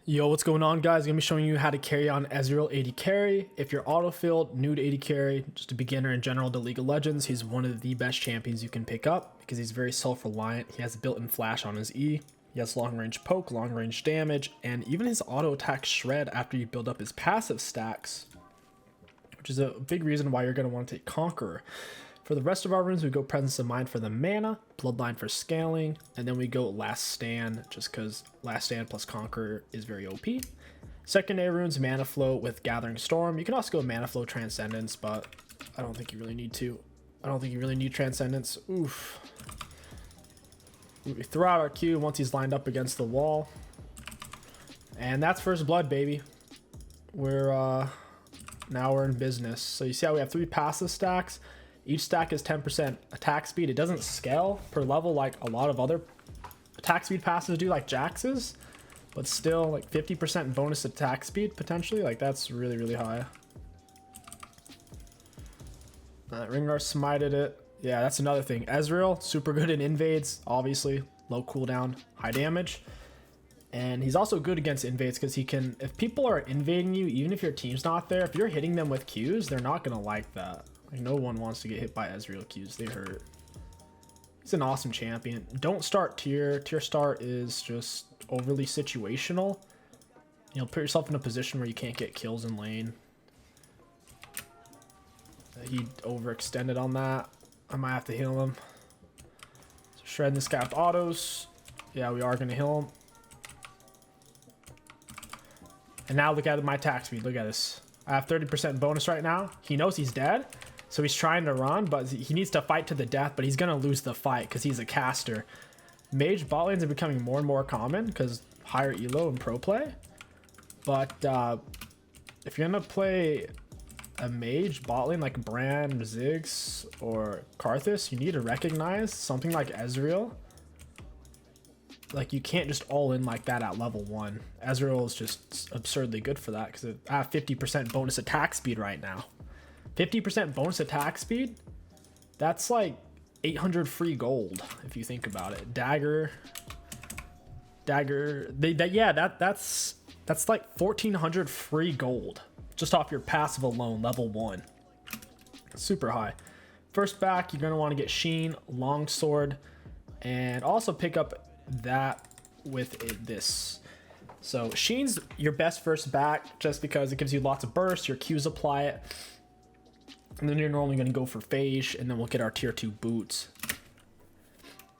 Yo, what's going on, guys? I'm gonna be showing you how to carry on EZREAL AD carry. If you're autofilled, new to AD carry, just a beginner in general to League of Legends, he's one of the best champions you can pick up because he's very self-reliant. He has a built-in flash on his E. He has long-range poke, long-range damage, and even his auto-attack shred after you build up his passive stacks, which is a big reason why you're gonna want to take 𝗕𝗂𝐈𝐀𝐿. For the rest of our runes, we go Presence of Mind for the mana, Bloodline for scaling, and then we go Last Stand, just because Last Stand plus 𝗕𝗂𝐿 is very OP. Secondary runes, Mana Flow with Gathering Storm. You can also go Mana Flow Transcendence, but I don't think you really need to. I don't think you really need Transcendence. Oof. We throw out our Q once he's lined up against the wall. And that's first blood, baby. Now we're in business. So you see how we have 3 passive stacks. Each stack is 10% attack speed. It doesn't scale per level like a lot of other attack speed passives do, like Jax's, but still like 50% bonus attack speed potentially. Like that's really, really high. Ringar smited it. Yeah, that's another thing. EZREAL, super good in invades, obviously. Low cooldown, high damage. And he's also good against invades because he can, if people are invading you, even if your team's not there, if you're hitting them with Qs, they're not going to like that. Like, no one wants to get hit by EZREAL Qs. They hurt. He's an awesome champion. Don't start tier. Tier start is just overly situational. You'll put yourself in a position where you can't get kills in lane. He overextended on that. I might have to heal him. So shred this guy with autos. Yeah, we are going to heal him. And now look at my attack speed. Look at this. I have 30% bonus right now. He knows he's dead. So he's trying to run, but he needs to fight to the death, but he's going to lose the fight because he's a caster. Mage bot lanes are becoming more and more common because higher elo and pro play. But if you're going to play a mage bot lane like Brand, Ziggs, or 𝗕𝗁, you need to recognize something like EZREAL. Like, you can't just all in like that at level 1. EZREAL is just absurdly good for that because I have 50% bonus attack speed right now. 50% bonus attack speed? That's like 800 free gold if you think about it. Dagger. Yeah, that's like 1400 free gold just off your passive alone, level 1. Super high. First back, you're going to want to get Sheen, Longsword, and also pick up that with this. So Sheen's your best first back just because it gives you lots of burst, your Qs apply it, and then you're normally going to go for Phage, and then we'll get our tier 2 boots.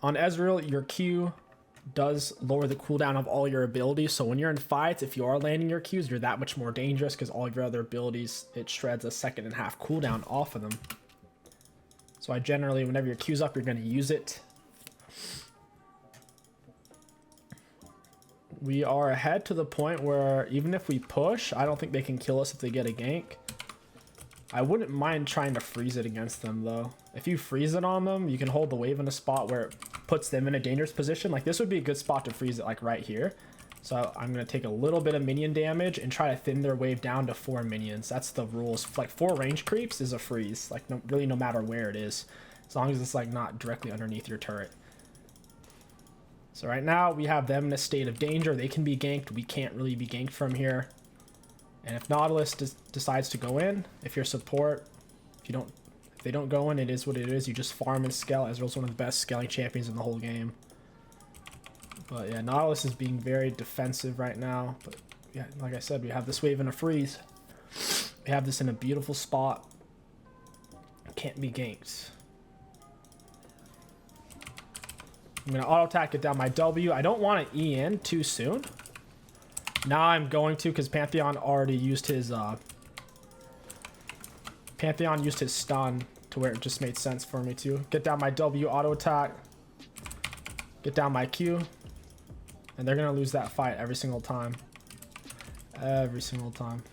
On EZREAL, your Q does lower the cooldown of all your abilities, so when you're in fights, if you are landing your Qs, you're that much more dangerous because all of your other abilities, it shreds a 1.5 cooldown off of them. So I generally, whenever your Q's up, you're going to use it. We are ahead to the point where even if we push, I don't think they can kill us if they get a gank. I wouldn't mind trying to freeze it against them though. If you freeze it on them, you can hold the wave in a spot where it puts them in a dangerous position. Like this would be a good spot to freeze it, like right here. So I'm going to take a little bit of minion damage and try to thin their wave down to 4 minions. That's the rules. Like 4 range creeps is a freeze. Like really no matter where it is. As long as it's like not directly underneath your turret. So right now we have them in a state of danger. They can be ganked. We can't really be ganked from here. And if Nautilus decides to go in, if you're support, if they don't go in, it is what it is. You just farm and scale. EZREAL's one of the best scaling champions in the whole game. But yeah, Nautilus is being very defensive right now. But yeah, like I said, we have this wave in a freeze. We have this in a beautiful spot. Can't be ganked. I'm going to auto attack it down my W. I don't want to E in too soon. Now I'm going to because Pantheon already used his stun to where it just made sense for me to get down my W, auto attack, get down my Q, and they're going to lose that fight every single time. Every single time.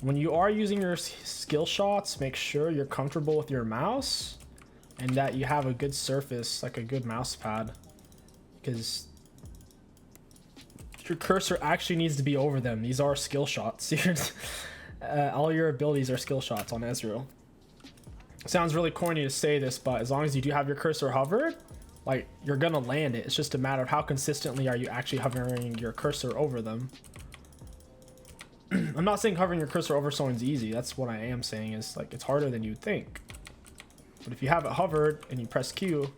When you are using your skill shots, make sure you're comfortable with your mouse and that you have a good surface, like a good mouse pad, because your cursor actually needs to be over them. These are skill shots. All your abilities are skill shots on EZREAL. Sounds really corny to say this, but as long as you do have your cursor hovered, Like, you're gonna land it. It's just a matter of how consistently are you actually hovering your cursor over them. I'm not saying hovering your cursor over someone's easy. That's what I am saying is, like, it's harder than you'd think. But if you have it hovered and you press Q,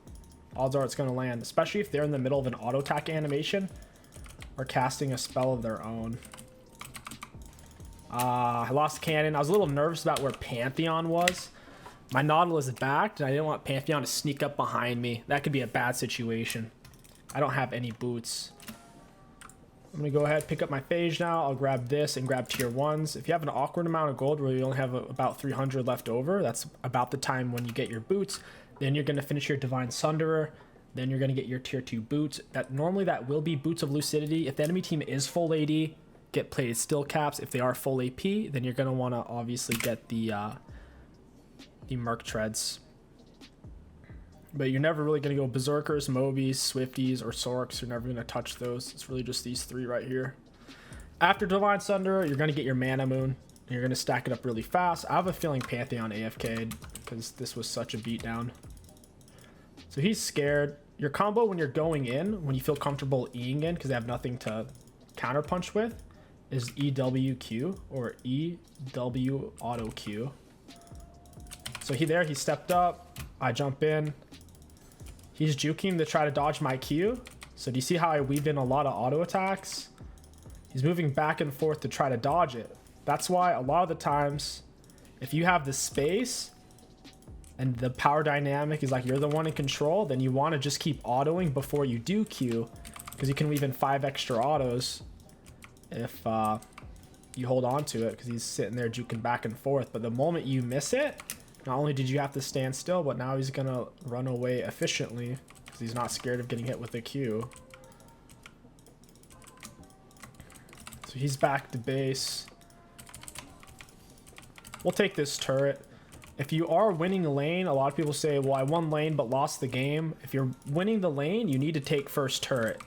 odds are it's gonna land, especially if they're in the middle of an auto attack animation or casting a spell of their own. I lost cannon. I was a little nervous about where Pantheon was. My Nautilus backed, and I didn't want Pantheon to sneak up behind me. That could be a bad situation. I don't have any boots. I'm going to go ahead, pick up my phage now. I'll grab this and grab tier 1s. If you have an awkward amount of gold where you only have about 300 left over, that's about the time when you get your boots. Then you're going to finish your Divine Sunderer. Then you're going to get your tier 2 boots. Normally that will be Boots of Lucidity. If the enemy team is full AD, get plated steel caps. If they are full AP, then you're going to want to obviously get the Merc Treads. But you're never really going to go Berserkers, Mobies, Swifties, or Sorks. You're never going to touch those. It's really just these 3 right here. After Divine Sunderer, you're going to get your Mana Moon. And you're going to stack it up really fast. I have a feeling Pantheon AFK'd because this was such a beatdown. So he's scared. Your combo when you're going in, when you feel comfortable Eing in because they have nothing to counterpunch with, is EWQ or EW Auto Q. So he stepped up. I jump in. He's juking to try to dodge my Q. So do you see how I weave in a lot of auto attacks? He's moving back and forth to try to dodge it. That's why a lot of the times, if you have the space and the power dynamic is like you're the one in control, then you want to just keep autoing before you do Q, because you can weave in 5 extra autos if you hold on to it, because he's sitting there juking back and forth. But the moment you miss it, not only did you have to stand still, but now he's gonna run away efficiently because he's not scared of getting hit with a Q. So he's back to base. We'll take this turret. If you are winning a lane, a lot of people say, well, I won lane but lost the game. If you're winning the lane, you need to take first turret.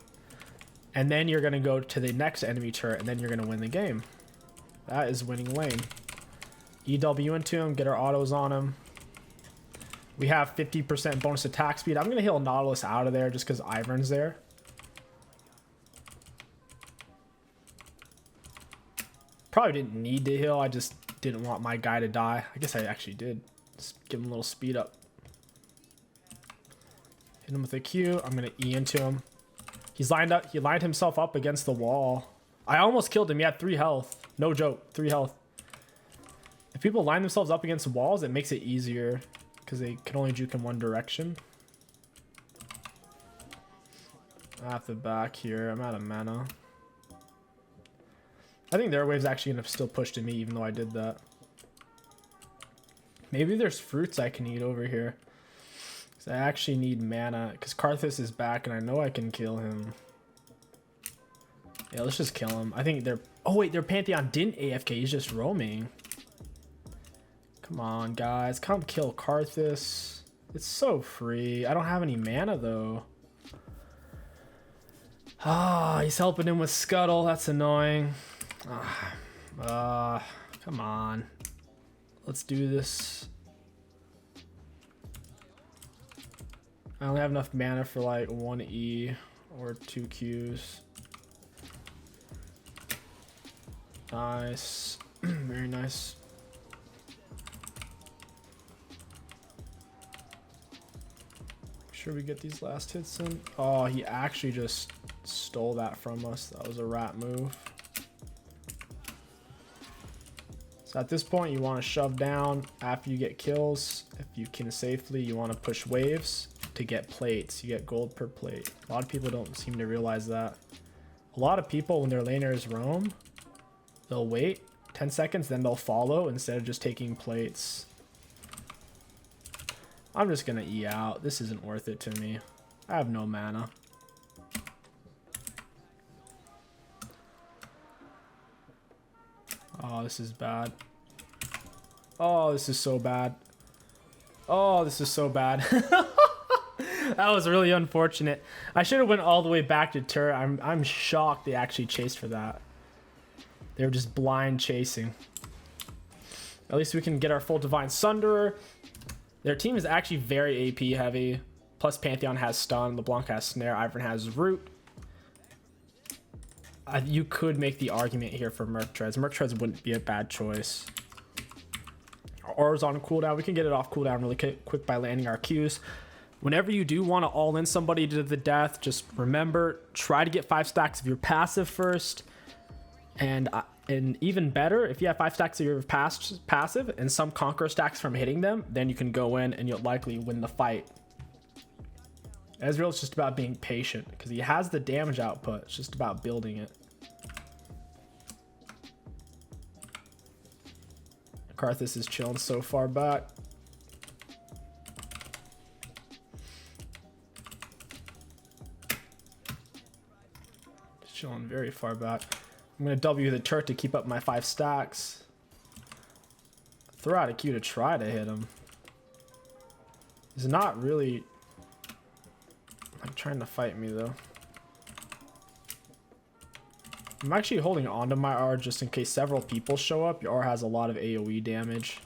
And then you're going to go to the next enemy turret, and then you're going to win the game. That is winning lane. EW into him, get our autos on him. We have 50% bonus attack speed. I'm going to heal Nautilus out of there just because Ivern's there. Probably didn't need to heal. I just didn't want my guy to die. I guess I actually did. Just give him a little speed up. Hit him with a Q. I'm going to E into him. He's lined up. He lined himself up against the wall. I almost killed him. He had 3 health. No joke. 3 health. If people line themselves up against walls, it makes it easier because they can only juke in one direction. I have to back here. I'm out of mana. I think their wave's actually going to still push to me even though I did that. Maybe there's fruits I can eat over here. I actually need mana because Karthus is back and I know I can kill him. Yeah, let's just kill him. I think they're... Oh, wait, their Pantheon didn't AFK. He's just roaming. Come on, guys. Come kill Karthus. It's so free. I don't have any mana, though. Ah, he's helping him with Scuttle. That's annoying. Come on. Let's do this. I only have enough mana for like 1 E or 2 Qs. Nice. Very nice. Make sure we get these last hits in. Oh, he actually just stole that from us. That was a rat move. So at this point, you want to shove down after you get kills. If you can safely, you want to push waves to get plates. You get gold per plate. A lot of people don't seem to realize that. A lot of people, when their laners roam, they'll wait 10 seconds, then they'll follow instead of just taking plates. I'm just going to E out. This isn't worth it to me. I have no mana. Oh, this is bad. Oh, this is so bad. Oh, this is so bad. That was really unfortunate. I should have went all the way back to turret. I'm shocked they actually chased for that. They were just blind chasing. At least we can get our full Divine Sunderer. Their team is actually very AP heavy. Plus Pantheon has stun, LeBlanc has snare, Ivern has root. You could make the argument here for Merc Treads. Merc Treads wouldn't be a bad choice. Our aura's on cooldown. We can get it off cooldown really quick by landing our Qs. Whenever you do want to all in somebody to the death, just remember, try to get 5 stacks of your passive first. And even better, if you have 5 stacks of your passive and some Conqueror stacks from hitting them, then you can go in and you'll likely win the fight. Ezreal's just about being patient because he has the damage output. It's just about building it. Karthus is chilling so far back. He's chilling very far back. I'm going to W the turret to keep up my 5 stacks. Throw out a Q to try to hit him. He's not really like trying to fight me though. I'm actually holding on to my R just in case several people show up. Your R has a lot of AoE damage.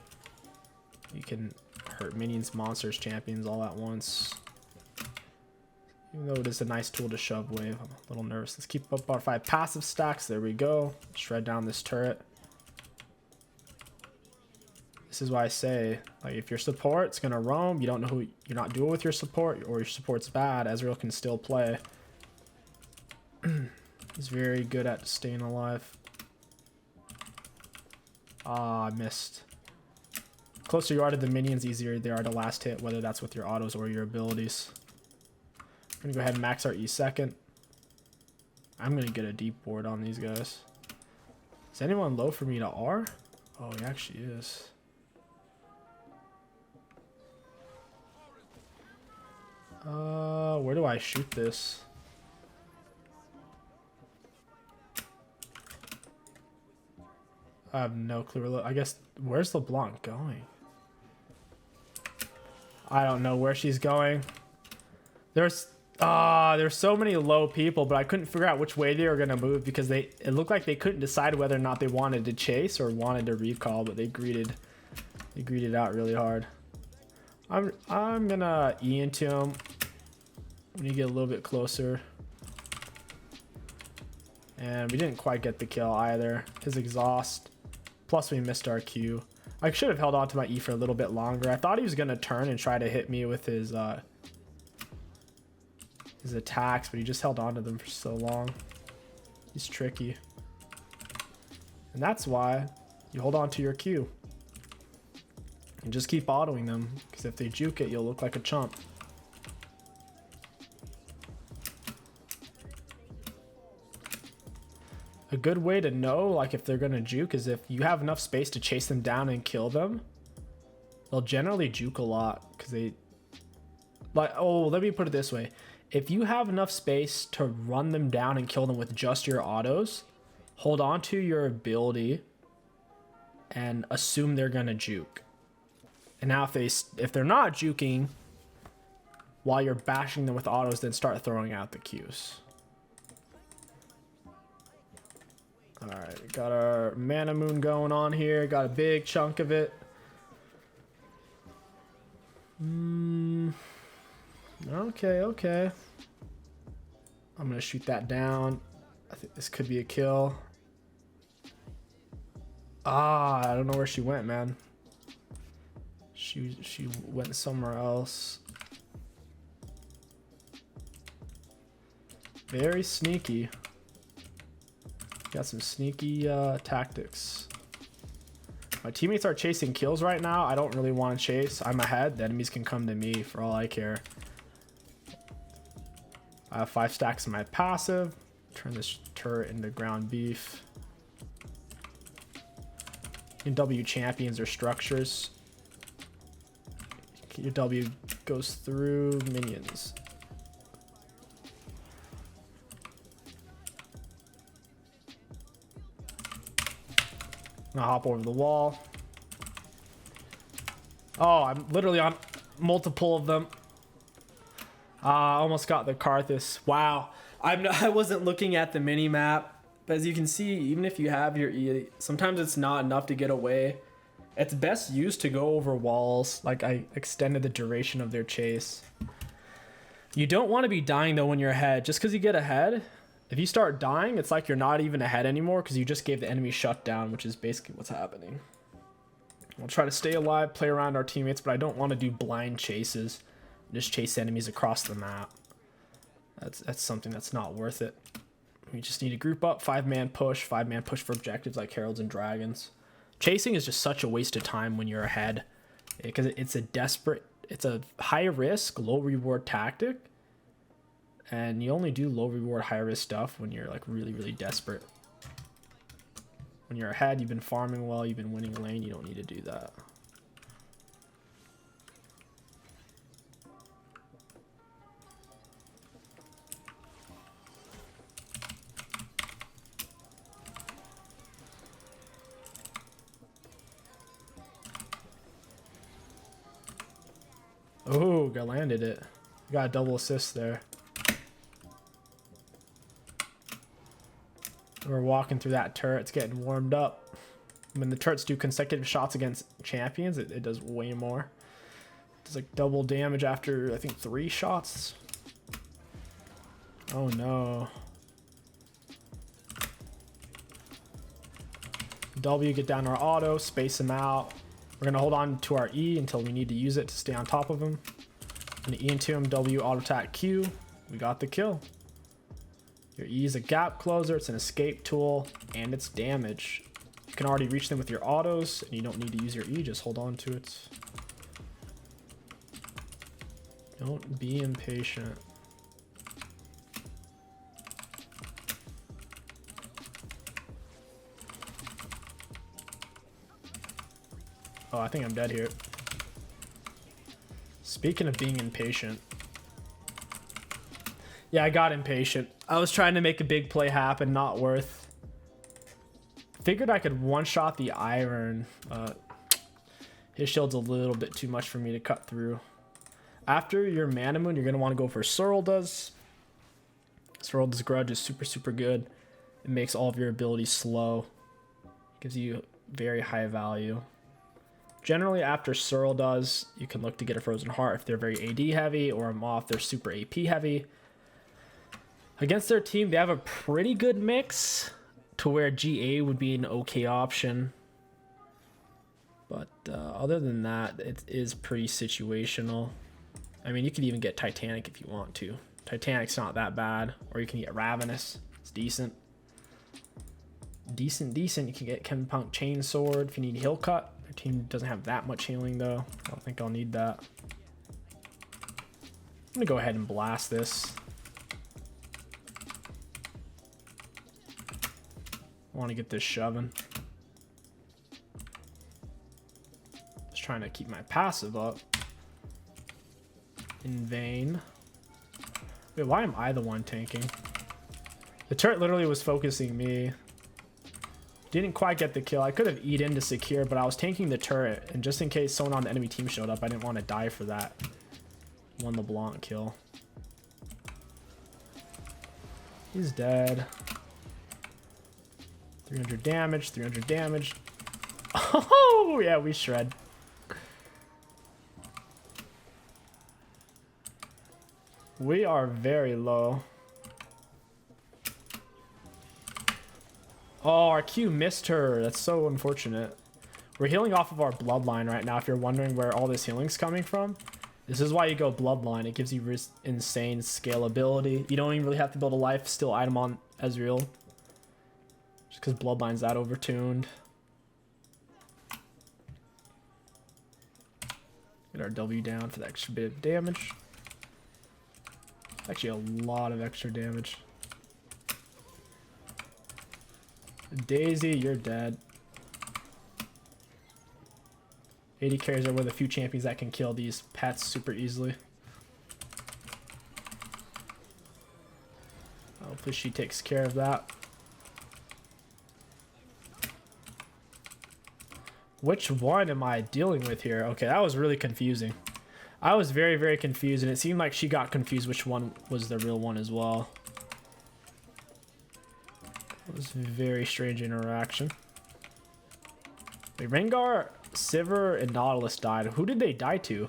You can hurt minions, monsters, champions all at once. Even though it is a nice tool to shove wave, I'm a little nervous. Let's keep up our 5 passive stacks. There we go. Shred down this turret. This is why I say, like, if your support's gonna roam, you don't know who you're not duel with your support, or your support's bad, Ezreal can still play. He's very good at staying alive. Ah, I missed. Closer you are to the minions, easier they are to last hit, whether that's with your autos or your abilities. I'm gonna go ahead and max our E second. I'm gonna get a deep ward on these guys. Is anyone low for me to R? Oh, he actually is. Where do I shoot this? I have no clue. I guess, where's LeBlanc going? I don't know where she's going. There's so many low people, but I couldn't figure out which way they were gonna move because it looked like they couldn't decide whether or not they wanted to chase or wanted to recall, but they greeted out really hard. I'm gonna E into him when you get a little bit closer. And we didn't quite get the kill either. His exhaust. Plus we missed our Q. I should have held on to my E for a little bit longer. I thought he was gonna turn and try to hit me with his attacks, but he just held on to them for so long. He's tricky. And that's why you hold on to your Q. And just keep autoing them, because if they juke it, you'll look like a chump. A good way to know, like, if they're gonna juke is if you have enough space to chase them down and kill them. They'll generally juke a lot, because they... Like, oh, let me put it this way. If you have enough space to run them down and kill them with just your autos, hold on to your ability and assume they're gonna juke. And now if they're not juking, while you're bashing them with autos, then start throwing out the Qs. Alright, got our Mana Moon going on here. Got a big chunk of it. Okay. I'm going to shoot that down. I think this could be a kill. I don't know where she went, man. She went somewhere else. Very sneaky. Got some sneaky tactics. My teammates are chasing kills right now. I don't really want to chase. I'm ahead. The enemies can come to me for all I care. I have 5 stacks in my passive. Turn this turret into ground beef. You can W champions or structures. Your W goes through minions. I'm gonna hop over the wall. Oh, I'm literally on multiple of them. Almost got the Karthus. Wow. I wasn't looking at the mini map, but as you can see, even if you have your E, sometimes it's not enough to get away. It's best used to go over walls. Like, I extended the duration of their chase. You don't want to be dying though when you're ahead. Just because you get ahead, if you start dying, it's like you're not even ahead anymore because you just gave the enemy shutdown, which is basically what's happening. We'll try to stay alive, play around our teammates, but I don't want to do blind chases. Just chase enemies across the map. That's something that's not worth it. We just need to group up, 5-man push for objectives like Heralds and Dragons. Chasing is just such a waste of time when you're ahead because it's a high risk, low reward tactic. And you only do low reward, high risk stuff when you're like really, really desperate. When you're ahead, you've been farming well, you've been winning lane, you don't need to do that. Oh, got landed it. Got a double assist there. We're walking through that turret. It's getting warmed up. When the turrets do consecutive shots against champions, it does way more. It does like double damage after, I think, 3 shots. Oh no. W, get down our auto, space him out. We're going to hold on to our E until we need to use it to stay on top of him. And E into him, W, auto attack Q. We got the kill. Your E is a gap closer, it's an escape tool, and it's damage. You can already reach them with your autos, and you don't need to use your E, just hold on to it. Don't be impatient. Oh, I think I'm dead here. Speaking of being impatient. Yeah, I got impatient. I was trying to make a big play happen, not worth. Figured I could one-shot the Iron, but his shield's a little bit too much for me to cut through. After your Mana Moon, you're going to want to go for Serylda's. Serylda's Grudge is super, super good. It makes all of your abilities slow. Gives you very high value. Generally, after Serylda's, you can look to get a Frozen Heart if they're very AD heavy, or a Moth, they're super AP heavy. Against their team, they have a pretty good mix to where GA would be an okay option. But other than that, it is pretty situational. I mean, you could even get Titanic if you want to. Titanic's not that bad. Or you can get Ravenous. It's decent. Decent. You can get 𝗕𝘂𝘀𝗀𝗀 Chainsword if you need heal cut. Your team doesn't have that much healing though. I don't think I'll need that. I'm gonna go ahead and blast this. I want to get this shoving. Just trying to keep my passive up. In vain. Wait, why am I the one tanking? The turret literally was focusing me. Didn't quite get the kill. I could have E'd in to secure, but I was tanking the turret. And just in case someone on the enemy team showed up, I didn't want to die for that. One LeBlanc kill. He's dead. 300 damage, 300 damage. Oh, yeah, we shred. We are very low. Oh, our Q missed her. That's so unfortunate. We're healing off of our bloodline right now. If you're wondering where all this healing's coming from, this is why you go bloodline. It gives you insane scalability. You don't even really have to build a life steal item on EZREAL. Just because bloodline's that overtuned. Get our W down for the extra bit of damage. Actually, a lot of extra damage. Daisy, you're dead. AD carries are one of the few champions that can kill these pets super easily. Hopefully she takes care of that. Which one am I dealing with here? Okay, that was really confusing. I was very, very confused, and it seemed like she got confused which one was the real one as well. It was a very strange interaction. Wait, Rengar, Sivir, and Nautilus died. Who did they die to?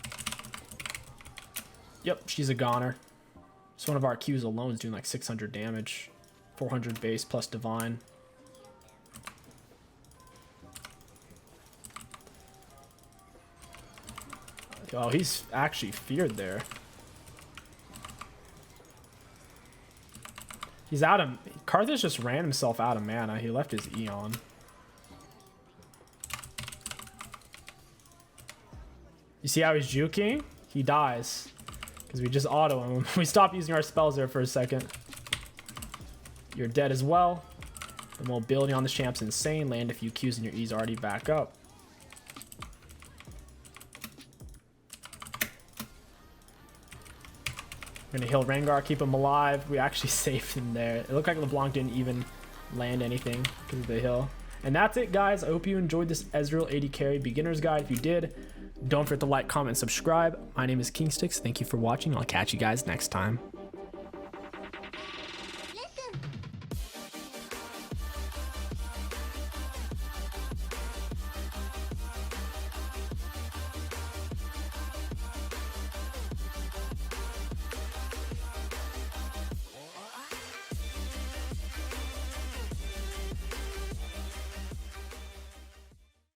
Yep, she's a goner. So one of our Qs alone is doing like 600 damage. 400 base plus divine. Oh, he's actually feared there. He's out of... 𝗕𝗂𝐻𝐻 just ran himself out of mana. He left his Eon. You see how he's juking? He dies. Because we just auto him. We stopped using our spells there for a second. You're dead as well. The mobility on this champ's insane. Land a few Qs and your E's already back up. We're gonna heal Rengar, keep him alive. We actually saved him there. It looked like LeBlanc didn't even land anything because of the heal. And that's it, guys. I hope you enjoyed this Ezreal AD Carry Beginner's Guide. If you did, don't forget to like, comment, and subscribe. My name is kingstixbusiness. Thank you for watching. I'll catch you guys next time.